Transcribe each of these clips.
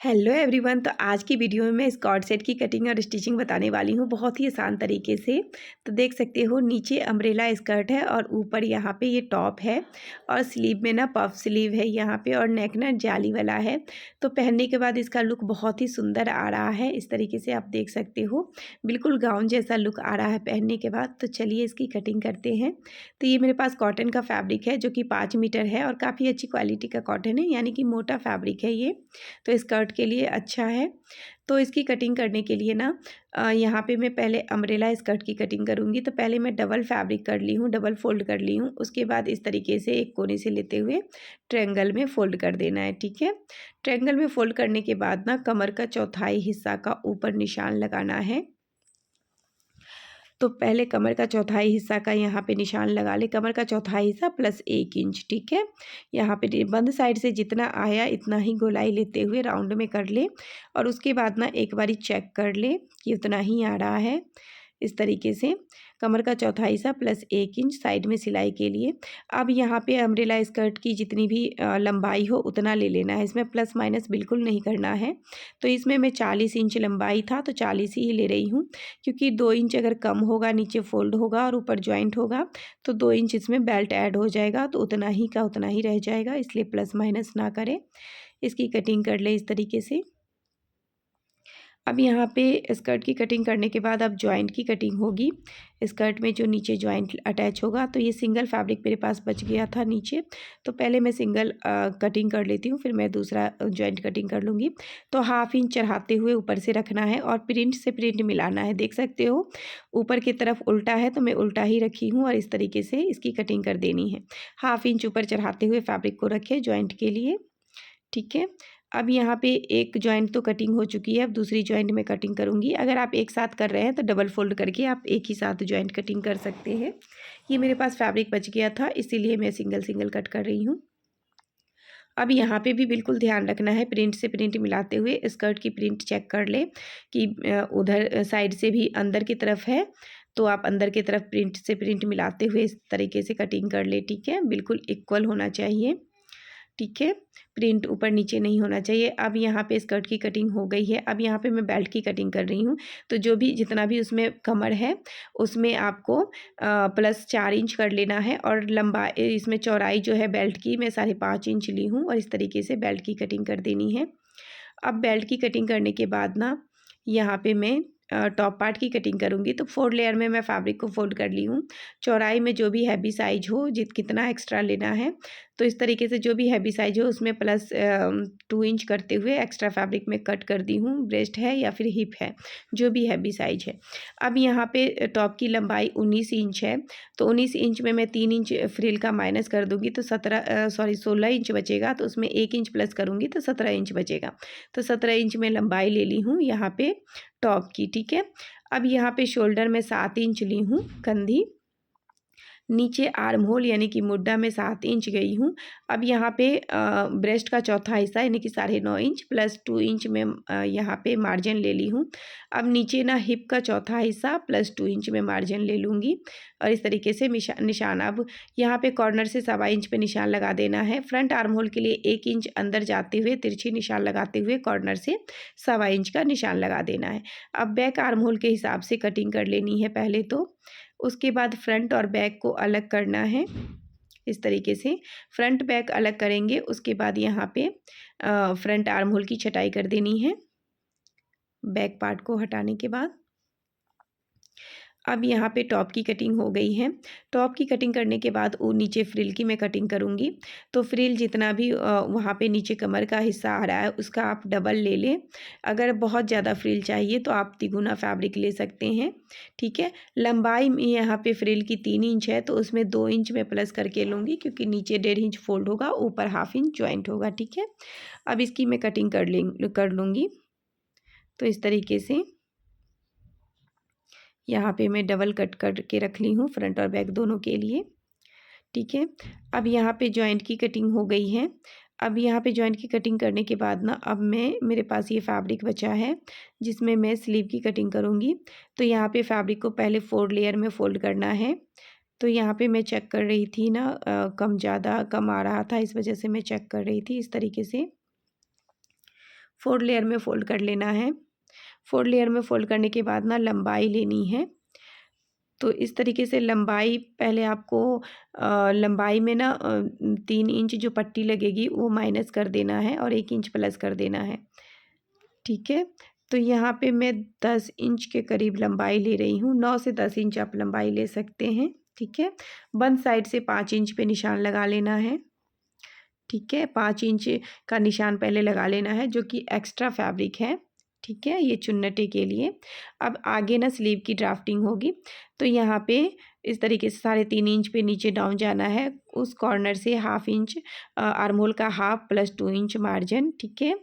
Hello everyone. तो आज की वीडियो में मैं स्कर्ट सेट की कटिंग और स्टिचिंग बताने वाली हूँ बहुत ही आसान तरीके से। तो देख सकते हो नीचे अम्ब्रेला स्कर्ट है और ऊपर यहाँ पे ये टॉप है और स्लीव में ना पफ स्लीव है यहाँ पे और नेक ना जाली वाला है। तो पहनने के बाद इसका लुक बहुत ही सुंदर आ रहा है। इस तरीके से आप देख सकते हो, बिल्कुल गाउन जैसा लुक आ रहा है पहनने के बाद। तो चलिए इसकी कटिंग करते हैं। तो ये मेरे पास कॉटन का फैब्रिक है जो कि 5 मीटर है और काफ़ी अच्छी क्वालिटी का कॉटन है, यानी कि मोटा फैब्रिक है ये। तो स्कर्ट के लिए अच्छा है। तो इसकी कटिंग करने के लिए ना यहाँ पे मैं पहले अम्ब्रेला स्कर्ट की कटिंग करूँगी। तो पहले मैं डबल फैब्रिक कर ली हूँ, डबल फ़ोल्ड कर ली हूँ। उसके बाद इस तरीके से एक कोने से लेते हुए ट्रायंगल में फ़ोल्ड कर देना है, ठीक है। ट्रायंगल में फ़ोल्ड करने के बाद ना कमर का चौथाई हिस्सा का ऊपर निशान लगाना है। तो पहले कमर का चौथाई हिस्सा का यहाँ पे निशान लगा ले, कमर का चौथाई हिस्सा प्लस 1 इंच, ठीक है। यहाँ पे बंद साइड से जितना आया इतना ही गोलाई लेते हुए राउंड में कर ले और उसके बाद ना एक बारी चेक कर ले कि उतना ही आ रहा है। इस तरीके से कमर का चौथा हिस्सा प्लस 1 इंच साइड में सिलाई के लिए। अब यहाँ पे अम्ब्रेला स्कर्ट की जितनी भी लंबाई हो उतना ले लेना है, इसमें प्लस माइनस बिल्कुल नहीं करना है। तो इसमें मैं 40 इंच लंबाई था तो 40 ही ले रही हूँ, क्योंकि 2 इंच अगर कम होगा, नीचे फोल्ड होगा और ऊपर जॉइंट होगा तो 2 इंच इसमें बेल्ट ऐड हो जाएगा, तो उतना ही का उतना ही रह जाएगा, इसलिए प्लस माइनस ना करें। इसकी कटिंग कर ले इस तरीके से। अब यहाँ पे स्कर्ट की कटिंग करने के बाद अब जॉइंट की कटिंग होगी। स्कर्ट में जो नीचे जॉइंट अटैच होगा, तो ये सिंगल फैब्रिक मेरे पास बच गया था नीचे, तो पहले मैं सिंगल कटिंग कर लेती हूँ, फिर मैं दूसरा जॉइंट कटिंग कर लूँगी। तो हाफ इंच चढ़ाते हुए ऊपर से रखना है और प्रिंट से प्रिंट मिलाना है। देख सकते हो ऊपर की तरफ उल्टा है तो मैं उल्टा ही रखी हूँ और इस तरीके से इसकी कटिंग कर देनी है। हाफ इंच ऊपर चढ़ाते हुए फैब्रिक को रखें जॉइंट के लिए, ठीक है। अब यहाँ पे एक जॉइंट तो कटिंग हो चुकी है, अब दूसरी जॉइंट में कटिंग करूँगी। अगर आप एक साथ कर रहे हैं तो डबल फोल्ड करके आप एक ही साथ जॉइंट कटिंग कर सकते हैं। ये मेरे पास फैब्रिक बच गया था इसीलिए मैं सिंगल सिंगल कट कर रही हूँ। अब यहाँ पे भी बिल्कुल ध्यान रखना है, प्रिंट से प्रिंट मिलाते हुए स्कर्ट की प्रिंट चेक कर ले कि उधर साइड से भी अंदर की तरफ है, तो आप अंदर की तरफ प्रिंट से प्रिंट मिलाते हुए इस तरीके से कटिंग कर ले, ठीक है। बिल्कुल इक्वल होना चाहिए, ठीक है। प्रिंट ऊपर नीचे नहीं होना चाहिए। अब यहाँ पे स्कर्ट की कटिंग हो गई है। अब यहाँ पे मैं बेल्ट की कटिंग कर रही हूँ। तो जो भी जितना भी उसमें कमर है उसमें आपको प्लस 4 इंच कर लेना है और लंबाई इसमें चौड़ाई जो है बेल्ट की मैं 5.5 इंच ली हूँ और इस तरीके से बेल्ट की कटिंग कर देनी है। अब बेल्ट की कटिंग करने के बाद ना यहाँ पे मैं टॉप पार्ट की कटिंग करूँगी। तो 4 लेयर में मैं फैब्रिक को फोल्ड कर ली हूँ। चौड़ाई में जो भी हैवी साइज हो, कितना एक्स्ट्रा लेना है, तो इस तरीके से जो भी हैवी साइज हो उसमें प्लस 2 इंच करते हुए एक्स्ट्रा फैब्रिक में कट कर दी हूँ। ब्रेस्ट है या फिर हिप है, जो भी हैवी साइज है। अब यहाँ पे टॉप की लंबाई 19 इंच है, तो 19 इंच में मैं 3 इंच फ्रिल का माइनस कर दूँगी तो 16 इंच बचेगा, तो उसमें 1 इंच प्लस करूँगी तो 17 इंच बचेगा। तो 17 इंच में लंबाई ले ली हूँ यहाँ पे टॉप की, ठीक है। अब यहाँ पे शोल्डर में 7 इंच ली हूँ कंधी, नीचे आर्म होल यानी कि मुड्ढा में 7 इंच गई हूँ। अब यहाँ पे ब्रेस्ट का चौथा हिस्सा यानी कि 9.5 इंच प्लस 2 इंच में यहाँ पे मार्जिन ले ली हूँ। अब नीचे ना हिप का चौथा हिस्सा प्लस 2 इंच में मार्जिन ले लूँगी और इस तरीके से निशान अब यहाँ पे कॉर्नर से 1.25 इंच पे निशान लगा देना है। फ्रंट आर्म होल के लिए 1 इंच अंदर जाते हुए तिरछी निशान लगाते हुए कॉर्नर से 1.25 इंच का निशान लगा देना है। अब बैक आर्म होल के हिसाब से कटिंग कर लेनी है पहले तो, उसके बाद फ्रंट और बैक को अलग करना है। इस तरीके से फ्रंट बैक अलग करेंगे, उसके बाद यहाँ पे फ्रंट आर्म होल की छटाई कर देनी है बैक पार्ट को हटाने के बाद। अब यहाँ पे टॉप की कटिंग हो गई है। टॉप की कटिंग करने के बाद वो नीचे फ्रिल की मैं कटिंग करूँगी। तो फ्रिल जितना भी वहाँ पे नीचे कमर का हिस्सा आ रहा है उसका आप डबल ले लें। अगर बहुत ज़्यादा फ्रिल चाहिए तो आप तिगुना फैब्रिक ले सकते हैं, ठीक है। लंबाई में यहाँ पे फ्रिल की 3 इंच है तो उसमें 2 इंच में प्लस करके लूँगी, क्योंकि नीचे 1.5 इंच फोल्ड होगा, ऊपर हाफ इंच जॉइंट होगा, ठीक है। अब इसकी मैं कटिंग कर लूँगी। तो इस तरीके से यहाँ पे मैं डबल कट करके रख ली हूँ फ्रंट और बैक दोनों के लिए, ठीक है। अब यहाँ पे जॉइंट की कटिंग हो गई है। अब यहाँ पे जॉइंट की कटिंग करने के बाद ना अब मेरे पास ये फैब्रिक बचा है जिसमें मैं स्लीव की कटिंग करूँगी। तो यहाँ पे फैब्रिक को पहले 4 लेयर में फोल्ड करना है। तो यहाँ पे मैं चेक कर रही थी ना कम ज़्यादा कम आ रहा था, इस वजह से मैं चेक कर रही थी। इस तरीके से 4 लेयर में फ़ोल्ड कर लेना है। 4 लेयर में फ़ोल्ड करने के बाद ना लंबाई लेनी है। तो इस तरीके से लंबाई पहले आपको लंबाई में ना 3 इंच जो पट्टी लगेगी वो माइनस कर देना है और 1 इंच प्लस कर देना है, ठीक है। तो यहाँ पे मैं 10 इंच के करीब लंबाई ले रही हूँ। 9 से 10 इंच आप लंबाई ले सकते हैं, ठीक है। बंद साइड से 5 इंच पे निशान लगा लेना है, ठीक है। 5 इंच का निशान पहले लगा लेना है जो कि एक्स्ट्रा फैब्रिक है, ठीक है, ये चुन्नटे के लिए। अब आगे ना स्लीव की ड्राफ्टिंग होगी, तो यहाँ पे इस तरीके से 3.5 इंच पे नीचे डाउन जाना है। उस कॉर्नर से 1/2 इंच आर्म होल का हाफ प्लस 2 इंच मार्जिन, ठीक है।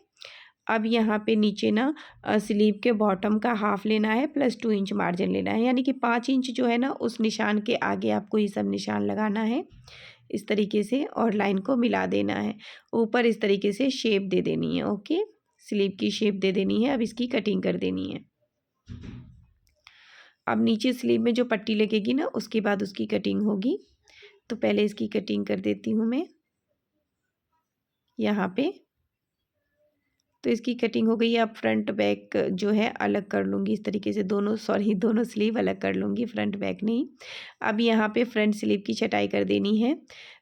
अब यहाँ पे नीचे ना स्लीव के बॉटम का हाफ लेना है प्लस 2 इंच मार्जिन लेना है, यानी कि 5 इंच जो है ना उस निशान के आगे आपको ये सब निशान लगाना है इस तरीके से और लाइन को मिला देना है। ऊपर इस तरीके से शेप दे देनी है, ओके, स्लीव की शेप दे देनी है। अब इसकी कटिंग कर देनी है। अब नीचे स्लीव में जो पट्टी लगेगी ना उसके बाद उसकी कटिंग होगी। तो पहले इसकी कटिंग कर देती हूँ मैं यहाँ पे। तो इसकी कटिंग हो गई है। अब फ्रंट बैक जो है अलग कर लूँगी इस तरीके से, दोनों स्लीव अलग कर लूँगी, फ्रंट बैक नहीं। अब यहाँ पे फ्रंट स्लीव की छटाई कर देनी है।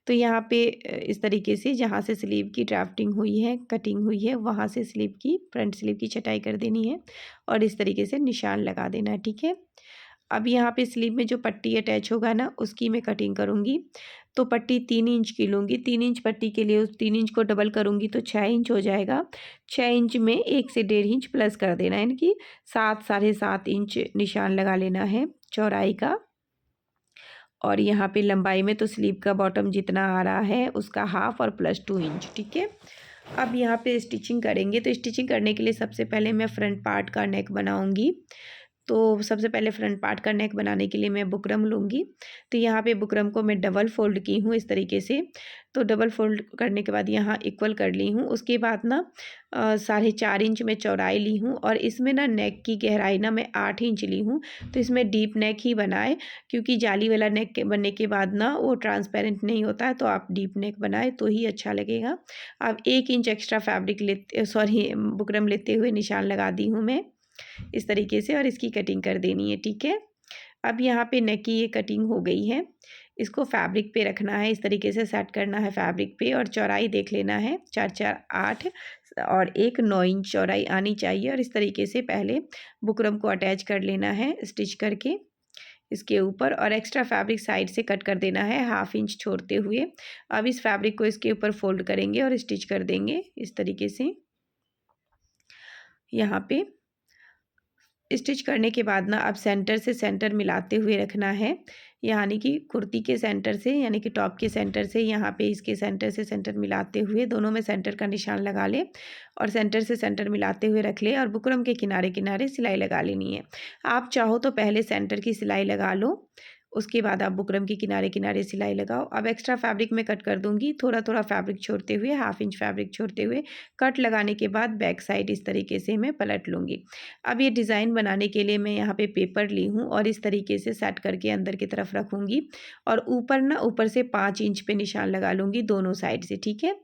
तो यहाँ पे इस तरीके से जहाँ से स्लीव की ड्राफ्टिंग हुई है, कटिंग हुई है, वहाँ से फ्रंट स्लीव की छटाई कर देनी है और इस तरीके से निशान लगा देना है, ठीक है। अब यहाँ पे स्लीव में जो पट्टी अटैच होगा ना उसकी मैं कटिंग करूँगी। तो पट्टी 3 इंच की लूँगी। 3 इंच पट्टी के लिए उस 3 इंच को डबल करूँगी तो 6 इंच हो जाएगा। 6 इंच में 1 से 1.5 इंच प्लस कर देना है, यानी कि 7 साढ़े 7 इंच निशान लगा लेना है चौड़ाई का। और यहाँ पे लंबाई में तो स्लीव का बॉटम जितना आ रहा है उसका हाफ और प्लस 2 इंच, ठीक है। अब यहाँ पे स्टिचिंग करेंगे। तो स्टिचिंग करने के लिए सबसे पहले मैं फ्रंट पार्ट का नेक बनाऊँगी। तो सबसे पहले फ्रंट पार्ट का नेक बनाने के लिए मैं बुकरम लूँगी। तो यहाँ पे बुकरम को मैं डबल फ़ोल्ड की हूँ इस तरीके से। तो डबल फ़ोल्ड करने के बाद यहाँ इक्वल कर ली हूँ। उसके बाद ना 4.5 इंच में चौड़ाई ली हूँ और इसमें ना नेक की गहराई ना मैं 8 इंच ली हूँ। तो इसमें डीप नेक ही बनाए, क्योंकि जाली वाला नेक के बनने के बाद ना वो ट्रांसपेरेंट नहीं होता है, तो आप डीप नेक बनाए तो ही अच्छा लगेगा। अब 1 इंच एक्स्ट्रा बुकरम लेते हुए निशान लगा दी हूँ मैं इस तरीके से और इसकी कटिंग कर देनी है, ठीक है। अब यहाँ पे नेक की ये कटिंग हो गई है। इसको फैब्रिक पे रखना है, इस तरीके से सेट करना है फैब्रिक पे और चौड़ाई देख लेना है 4 4 8 और एक 9 इंच चौड़ाई आनी चाहिए। और इस तरीके से पहले बुकरम को अटैच कर लेना है स्टिच करके इसके ऊपर और एक्स्ट्रा फैब्रिक साइड से कट कर देना है 1/2 इंच छोड़ते हुए। अब इस फैब्रिक को इसके ऊपर फोल्ड करेंगे और स्टिच कर देंगे इस तरीके से। यहाँ पे स्टिच करने के बाद ना अब सेंटर से सेंटर मिलाते हुए रखना है, यानी कि कुर्ती के सेंटर से, यानी कि टॉप के सेंटर से यहाँ पे इसके सेंटर से सेंटर मिलाते हुए दोनों में सेंटर का निशान लगा ले और सेंटर से सेंटर मिलाते हुए रख ले और बुकरम के किनारे किनारे सिलाई लगा लेनी है। आप चाहो तो पहले सेंटर की सिलाई लगा लो, उसके बाद आप बुकरम के किनारे किनारे सिलाई लगाओ। अब एक्स्ट्रा फैब्रिक में कट कर दूंगी, थोड़ा थोड़ा फैब्रिक छोड़ते हुए, 1/2 इंच फैब्रिक छोड़ते हुए कट लगाने के बाद बैक साइड इस तरीके से मैं पलट लूँगी। अब ये डिज़ाइन बनाने के लिए मैं यहाँ पे पेपर ली हूँ और इस तरीके से सेट करके अंदर की तरफ रखूँगी और ऊपर से 5 इंच पे निशान लगा लूँगी दोनों साइड से, ठीक है।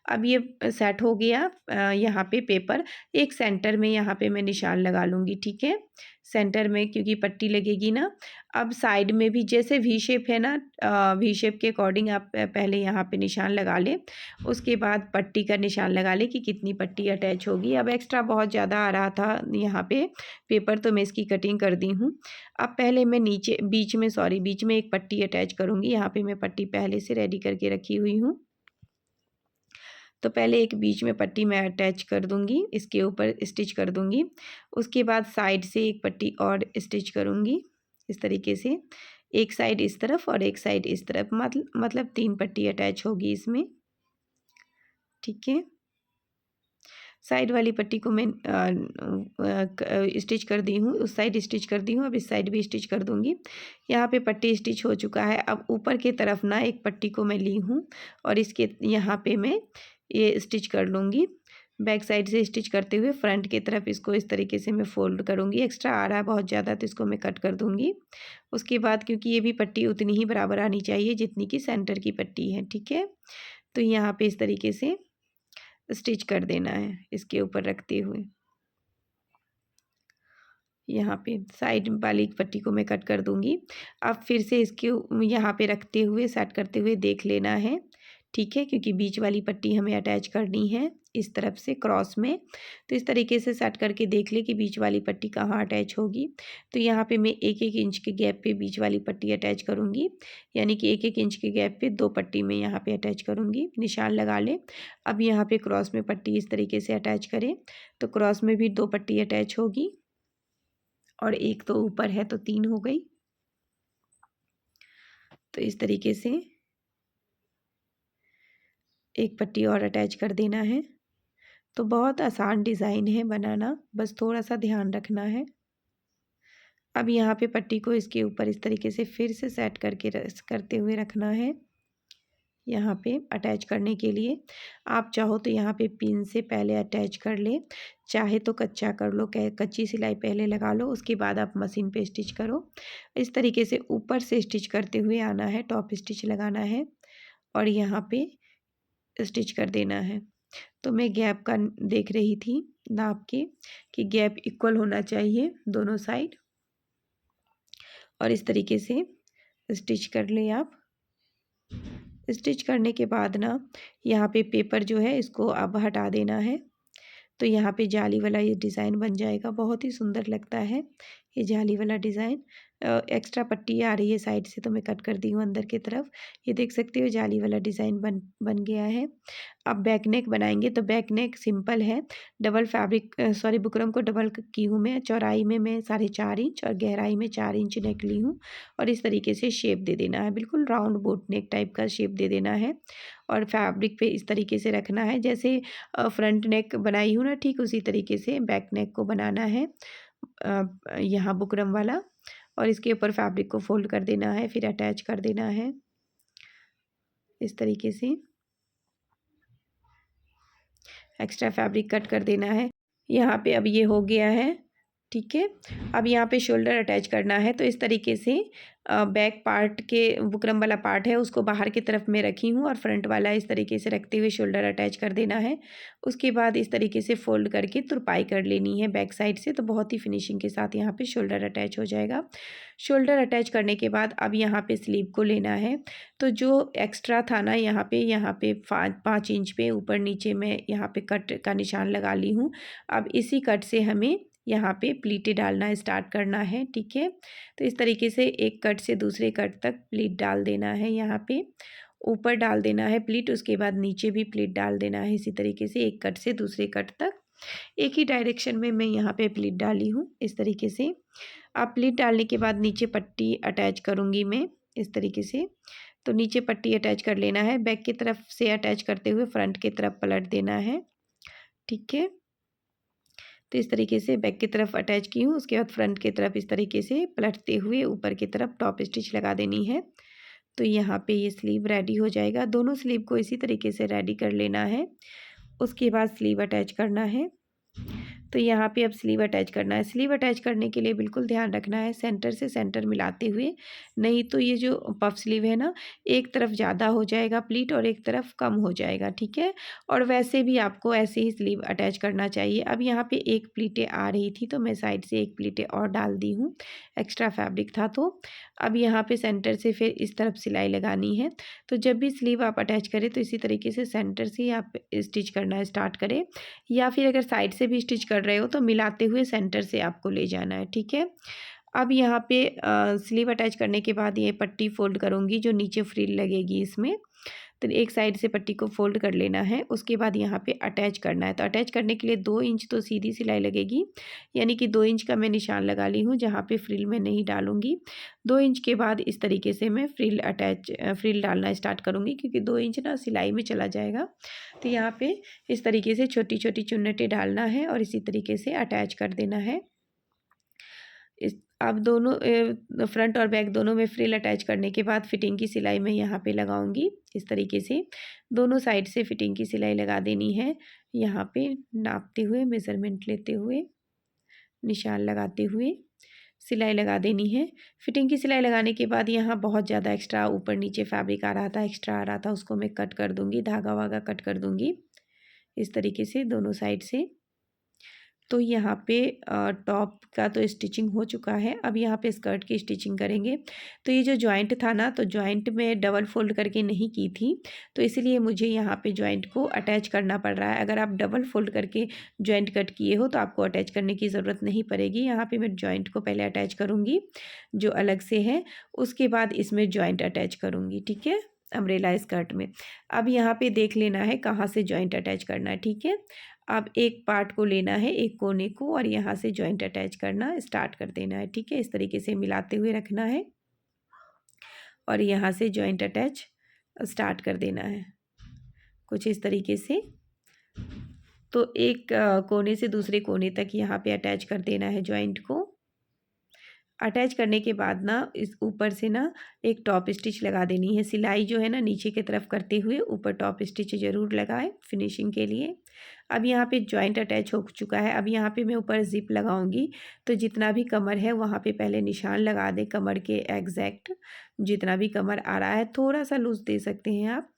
अब ये सेट हो गया यहाँ पे पेपर, एक सेंटर में यहाँ पे मैं निशान लगा लूँगी, ठीक है, सेंटर में, क्योंकि पट्टी लगेगी ना। अब साइड में भी जैसे वी शेप है ना, वी शेप के अकॉर्डिंग आप पहले यहाँ पे निशान लगा लें, उसके बाद पट्टी का निशान लगा लें कि कितनी पट्टी अटैच होगी। अब एक्स्ट्रा बहुत ज़्यादा आ रहा था यहाँ पे पेपर, तो मैं इसकी कटिंग कर दी हूँ। अब पहले मैं बीच में एक पट्टी अटैच करूँगी। यहाँ पे मैं पट्टी पहले से रेडी करके रखी हुई हूँ। तो पहले एक बीच में पट्टी मैं अटैच कर दूँगी, इसके ऊपर स्टिच कर दूँगी। उसके बाद साइड से एक पट्टी और स्टिच करूँगी इस तरीके से, एक साइड इस तरफ और एक साइड इस तरफ, मतलब 3 पट्टी अटैच होगी इसमें, ठीक है। साइड वाली पट्टी को मैं स्टिच कर दी हूँ, उस साइड स्टिच कर दी हूँ, अब इस साइड भी स्टिच कर दूँगी। यहाँ पे पट्टी स्टिच हो चुका है। अब ऊपर की तरफ ना एक पट्टी को मैं ली हूँ और इसके यहाँ पे मैं ये स्टिच कर लूँगी। बैक साइड से स्टिच करते हुए फ्रंट की तरफ इसको इस तरीके से मैं फ़ोल्ड करूँगी। एक्स्ट्रा आ रहा है बहुत ज़्यादा तो इसको मैं कट कर दूँगी। उसके बाद क्योंकि ये भी पट्टी उतनी ही बराबर आनी चाहिए जितनी कि सेंटर की पट्टी है, ठीक है। तो यहाँ पे इस तरीके से स्टिच कर देना है इसके ऊपर रखते हुए। यहाँ पे साइड वाली पट्टी को मैं कट कर दूँगी। अब फिर से इसके यहाँ पे रखते हुए सेट करते हुए देख लेना है, ठीक है, क्योंकि बीच वाली पट्टी हमें अटैच करनी है इस तरफ से क्रॉस में। तो इस तरीके से सेट करके देख ले कि बीच वाली पट्टी कहाँ अटैच होगी। तो यहाँ पे मैं 1-1 इंच के गैप पे बीच वाली पट्टी अटैच करूँगी, यानी कि 1-1 इंच के गैप पे 2 पट्टी मैं यहाँ पे अटैच करूँगी। निशान लगा लें। अब यहाँ पे क्रॉस में पट्टी इस तरीके से अटैच करें, तो क्रॉस में भी 2 पट्टी अटैच होगी और एक तो ऊपर है तो 3 हो गई। तो इस तरीके से एक पट्टी और अटैच कर देना है। तो बहुत आसान डिज़ाइन है बनाना, बस थोड़ा-सा ध्यान रखना है। अब यहाँ पे पट्टी को इसके ऊपर इस तरीके से फिर से सेट करके करते हुए रखना है, यहाँ पे अटैच करने के लिए। आप चाहो तो यहाँ पे पिन से पहले अटैच कर ले, चाहे तो कच्चा कर लो, कच्ची सिलाई पहले लगा लो, उसके बाद आप मशीन पे स्टिच करो। इस तरीके से ऊपर से स्टिच करते हुए आना है, टॉप स्टिच लगाना है और यहाँ पे स्टिच कर देना है। तो मैं गैप का देख रही थी नाप के कि गैप इक्वल होना चाहिए दोनों साइड, और इस तरीके से स्टिच कर लें आप। स्टिच करने के बाद ना यहाँ पे पेपर जो है इसको अब हटा देना है। तो यहाँ पे जाली वाला ये डिज़ाइन बन जाएगा, बहुत ही सुंदर लगता है ये जाली वाला डिज़ाइन। एक्स्ट्रा पट्टी आ रही है साइड से तो मैं कट कर दी हूँ अंदर की तरफ। ये देख सकते हो जाली वाला डिज़ाइन बन गया है। अब बैक नेक बनाएंगे, तो बैक नेक सिंपल है। डबल फैब्रिक सॉरी बुकरम को डबल की हूँ मैं। चौड़ाई में मैं 4.5 इंच और गहराई में 4 इंच नेक ली हूँ और इस तरीके से शेप दे देना है, बिल्कुल राउंड बोट नेक टाइप का शेप दे देना है और फैब्रिक पे इस तरीके से रखना है जैसे फ्रंट नेक बनाई हूँ ना, ठीक उसी तरीके से बैक नेक को बनाना है यहाँ बुकरम वाला। और इसके ऊपर फैब्रिक को फोल्ड कर देना है, फिर अटैच कर देना है इस तरीके से। एक्स्ट्रा फैब्रिक कट कर देना है। यहाँ पे अब ये हो गया है, ठीक है। अब यहाँ पे शोल्डर अटैच करना है, तो इस तरीके से बैक पार्ट के बुकरम वाला पार्ट है उसको बाहर की तरफ में रखी हूँ और फ्रंट वाला इस तरीके से रखते हुए शोल्डर अटैच कर देना है। उसके बाद इस तरीके से फोल्ड करके तुरपाई कर लेनी है बैक साइड से, तो बहुत ही फिनिशिंग के साथ यहाँ पे शोल्डर अटैच हो जाएगा। शोल्डर अटैच करने के बाद अब यहाँ पे स्लीव को लेना है। तो जो एक्स्ट्रा था ना यहाँ पे 5 इंच पे ऊपर नीचे मैं यहाँ पे कट का निशान लगा ली हूँ। अब इसी कट से हमें यहाँ पे प्लीटें डालना स्टार्ट करना है, ठीक है। तो इस तरीके से एक कट से दूसरे कट तक प्लीट डाल देना है। यहाँ पे ऊपर डाल देना है प्लीट, उसके बाद नीचे भी प्लीट डाल देना है इसी तरीके से एक कट से दूसरे कट तक। एक ही डायरेक्शन में मैं यहाँ पे प्लीट डाली हूँ इस तरीके से। अब प्लीट डालने के बाद नीचे पट्टी अटैच करूँगी मैं इस तरीके से। तो नीचे पट्टी अटैच कर लेना है, बैक की तरफ से अटैच करते हुए फ्रंट की तरफ पलट देना है, ठीक है। तो इस तरीके से बैक की तरफ अटैच की हूँ, उसके बाद फ्रंट की तरफ इस तरीके से पलटते हुए ऊपर की तरफ टॉप स्टिच लगा देनी है। तो यहाँ पे ये स्लीव रेडी हो जाएगा। दोनों स्लीव को इसी तरीके से रेडी कर लेना है। उसके बाद स्लीव अटैच करना है। तो यहाँ पे अब स्लीव अटैच करना है। स्लीव अटैच करने के लिए बिल्कुल ध्यान रखना है सेंटर से सेंटर मिलाते हुए, नहीं तो ये जो पफ स्लीव है ना, एक तरफ ज़्यादा हो जाएगा प्लीट और एक तरफ कम हो जाएगा, ठीक है। और वैसे भी आपको ऐसे ही स्लीव अटैच करना चाहिए। अब यहाँ पे एक प्लीटें आ रही थी तो मैं साइड से एक प्लीटें और डाल दी हूँ, एक्स्ट्रा फैब्रिक था तो। अब यहाँ पे सेंटर से फिर इस तरफ सिलाई लगानी है। तो जब भी स्लीव आप अटैच करें तो इसी तरीके से सेंटर से ही आप स्टिच करना स्टार्ट करें, या फिर अगर साइड से भी स्टिच कर रहे हो तो मिलाते हुए सेंटर से आपको ले जाना है, ठीक है। अब यहाँ पे स्लीव अटैच करने के बाद ये पट्टी फोल्ड करूँगी जो नीचे फ्रिल लगेगी इसमें। तो एक साइड से पट्टी को फोल्ड कर लेना है, उसके बाद यहाँ पे अटैच करना है। तो अटैच करने के लिए 2 इंच तो सीधी सिलाई लगेगी, यानी कि 2 इंच का मैं निशान लगा ली हूँ जहाँ पे फ्रिल मैं नहीं डालूँगी। 2 इंच के बाद इस तरीके से मैं फ्रिल डालना स्टार्ट करूँगी, क्योंकि 2 इंच ना सिलाई में चला जाएगा। तो यहाँ पे इस तरीके से छोटी छोटी चुन्नटें डालना है और इसी तरीके से अटैच कर देना है। इस अब दोनों फ्रंट और बैक दोनों में फ्रिल अटैच करने के बाद फिटिंग की सिलाई मैं यहाँ पे लगाऊंगी इस तरीके से। दोनों साइड से फिटिंग की सिलाई लगा देनी है, यहाँ पे नापते हुए मेज़रमेंट लेते हुए निशान लगाते हुए सिलाई लगा देनी है। फिटिंग की सिलाई लगाने के बाद यहाँ बहुत ज़्यादा एक्स्ट्रा ऊपर नीचे फैब्रिक आ रहा था, एक्स्ट्रा आ रहा था, उसको मैं कट कर दूँगी, धागा वागा कट कर दूँगी इस तरीके से दोनों साइड से। तो यहाँ पे टॉप का तो स्टिचिंग हो चुका है। अब यहाँ पे स्कर्ट की स्टिचिंग करेंगे। तो ये जो जॉइंट था ना, तो जॉइंट में डबल फोल्ड करके नहीं की थी, तो इसीलिए मुझे यहाँ पे जॉइंट को अटैच करना पड़ रहा है। अगर आप डबल फोल्ड करके जॉइंट कट किए हो तो आपको अटैच करने की ज़रूरत नहीं पड़ेगी। यहाँ पे मैं जॉइंट को पहले अटैच करूँगी जो अलग से है, उसके बाद इसमें जॉइंट अटैच करूँगी, ठीक है, अम्ब्रेला स्कर्ट में। अब यहाँ पे देख लेना है कहाँ से जॉइंट अटैच करना है, ठीक है। अब एक पार्ट को लेना है, एक कोने को, और यहाँ से जॉइंट अटैच करना स्टार्ट कर देना है, ठीक है। इस तरीके से मिलाते हुए रखना है और यहाँ से जॉइंट अटैच स्टार्ट कर देना है कुछ इस तरीके से। तो एक कोने से दूसरे कोने तक यहाँ पे अटैच कर देना है जॉइंट को। अटैच करने के बाद ना इस ऊपर से ना एक टॉप स्टिच लगा देनी है। सिलाई जो है ना नीचे की तरफ करते हुए ऊपर टॉप स्टिच ज़रूर लगाएं फिनिशिंग के लिए। अब यहाँ पे जॉइंट अटैच हो चुका है। अब यहाँ पे मैं ऊपर ज़िप लगाऊंगी, तो जितना भी कमर है वहाँ पे पहले निशान लगा दें कमर के एग्जैक्ट। जितना भी कमर आ रहा है थोड़ा सा लूज़ दे सकते हैं आप,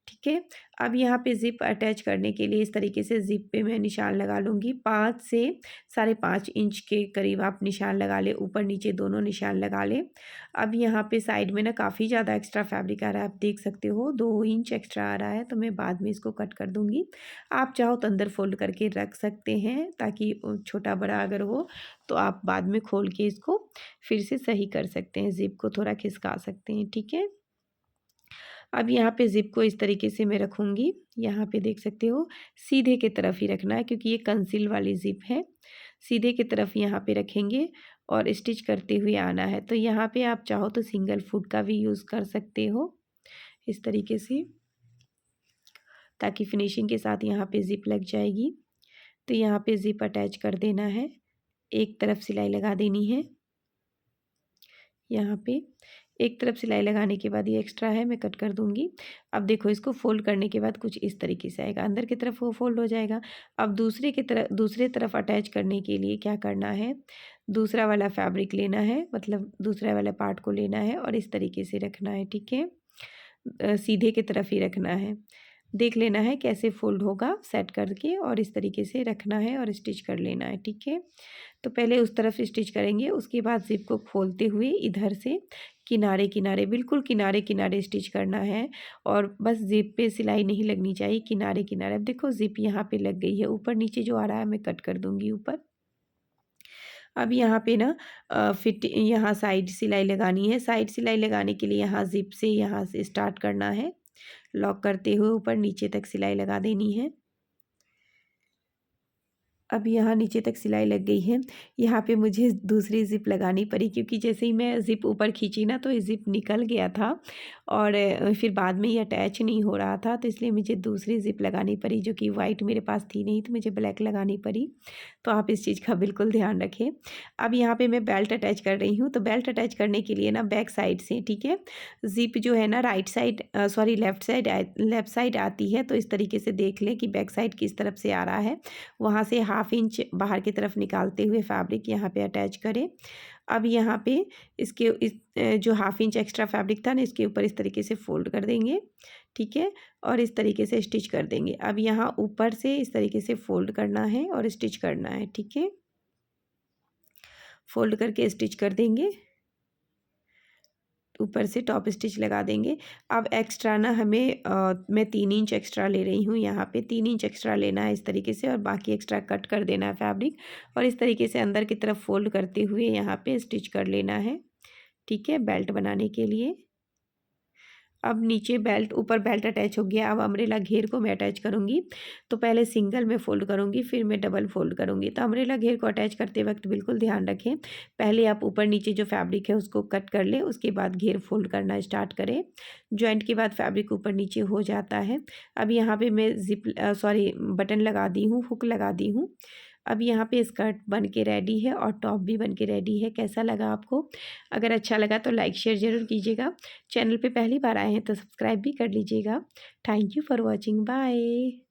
ठीक है। अब यहाँ पे ज़िप अटैच करने के लिए इस तरीके से ज़िप पे मैं निशान लगा लूँगी। 5 से 5.5 इंच के करीब आप निशान लगा लें, ऊपर नीचे दोनों निशान लगा लें। अब यहाँ पे साइड में ना काफ़ी ज़्यादा एक्स्ट्रा फैब्रिक आ रहा है, आप देख सकते हो 2 इंच एक्स्ट्रा आ रहा है, तो मैं बाद में इसको कट कर दूँगी। आप चाहो तो अंदर फोल्ड करके रख सकते हैं, ताकि छोटा बड़ा अगर हो तो आप बाद में खोल के इसको फिर से सही कर सकते हैं, ज़िप को थोड़ा खिसका सकते हैं, ठीक है। अब यहाँ पे ज़िप को इस तरीके से मैं रखूँगी, यहाँ पे देख सकते हो सीधे की तरफ ही रखना है क्योंकि ये कंसील वाली ज़िप है। सीधे की तरफ यहाँ पे रखेंगे और स्टिच करते हुए आना है। तो यहाँ पे आप चाहो तो सिंगल फुट का भी यूज़ कर सकते हो इस तरीके से, ताकि फिनिशिंग के साथ यहाँ पे ज़िप लग जाएगी। तो यहाँ पे ज़िप अटैच कर देना है, एक तरफ सिलाई लगा देनी है। यहाँ पे एक तरफ सिलाई लगाने के बाद ये एक्स्ट्रा है मैं कट कर दूँगी। अब देखो इसको फ़ोल्ड करने के बाद कुछ इस तरीके से आएगा, अंदर की तरफ वो फ़ोल्ड हो जाएगा। अब दूसरे तरफ अटैच करने के लिए क्या करना है, दूसरा वाला फैब्रिक लेना है, मतलब दूसरा वाला पार्ट को लेना है और इस तरीके से रखना है, ठीक है। सीधे की तरफ ही रखना है। देख लेना है कैसे फ़ोल्ड होगा सेट करके, और इस तरीके से रखना है और स्टिच कर लेना है, ठीक है। तो पहले उस तरफ स्टिच करेंगे, उसके बाद ज़िप को खोलते हुए इधर से किनारे किनारे, बिल्कुल किनारे किनारे स्टिच करना है। और बस ज़िप पे सिलाई नहीं लगनी चाहिए, किनारे किनारे। अब देखो ज़िप यहाँ पे लग गई है, ऊपर नीचे जो आ रहा है मैं कट कर दूँगी ऊपर। अब यहाँ पे ना फिट यहाँ साइड सिलाई लगानी है। साइड सिलाई लगाने के लिए यहाँ ज़िप से यहाँ से स्टार्ट करना है, लॉक करते हुए ऊपर नीचे तक सिलाई लगा देनी है। अब यहाँ नीचे तक सिलाई लग गई है। यहाँ पे मुझे दूसरी ज़िप लगानी पड़ी क्योंकि जैसे ही मैं ज़िप ऊपर खींची ना तो ये ज़िप निकल गया था और फिर बाद में ये अटैच नहीं हो रहा था, तो इसलिए मुझे दूसरी ज़िप लगानी पड़ी, जो कि वाइट मेरे पास थी नहीं, तो मुझे ब्लैक लगानी पड़ी। तो आप इस चीज़ का बिल्कुल ध्यान रखें। अब यहाँ पे मैं बेल्ट अटैच कर रही हूँ, तो बेल्ट अटैच करने के लिए ना बैक साइड से, ठीक है, ज़िप जो है ना right side sorry left side आती है, तो इस तरीके से देख लें कि बैक साइड किस तरफ से आ रहा है। वहाँ से 1/2 इंच बाहर की तरफ निकालते हुए फैब्रिक यहाँ पे अटैच करें। अब यहाँ पे जो 1/2 इंच एक्स्ट्रा फैब्रिक था ना, इसके ऊपर इस तरीके से फ़ोल्ड कर देंगे, ठीक है, और इस तरीके से स्टिच कर देंगे। अब यहाँ ऊपर से इस तरीके से फ़ोल्ड करना है और स्टिच करना है, ठीक है। फ़ोल्ड करके स्टिच कर देंगे, ऊपर से टॉप स्टिच लगा देंगे। अब एक्स्ट्रा ना हमें मैं 3 इंच एक्स्ट्रा ले रही हूँ, यहाँ पे 3 इंच एक्स्ट्रा लेना है इस तरीके से, और बाकी एक्स्ट्रा कट कर देना है फैब्रिक, और इस तरीके से अंदर की तरफ फोल्ड करते हुए यहाँ पे स्टिच कर लेना है, ठीक है, बेल्ट बनाने के लिए। अब नीचे बेल्ट, ऊपर बेल्ट अटैच हो गया। अब अम्ब्रेला घेर को मैं अटैच करूँगी, तो पहले सिंगल में फ़ोल्ड करूँगी, फिर मैं डबल फ़ोल्ड करूँगी। तो अम्ब्रेला घेर को अटैच करते वक्त बिल्कुल ध्यान रखें, पहले आप ऊपर नीचे जो फैब्रिक है उसको कट कर लें, उसके बाद घेर फ़ोल्ड करना स्टार्ट करें। जॉइंट के बाद फैब्रिक ऊपर नीचे हो जाता है। अब यहाँ पर मैं बटन लगा दी हूँ, हुक लगा दी हूँ। अब यहाँ पे स्कर्ट बन के रेडी है और टॉप भी बन के रेडी है। कैसा लगा आपको? अगर अच्छा लगा तो लाइक शेयर ज़रूर कीजिएगा। चैनल पे पहली बार आए हैं तो सब्सक्राइब भी कर लीजिएगा। Thank you for watching, bye.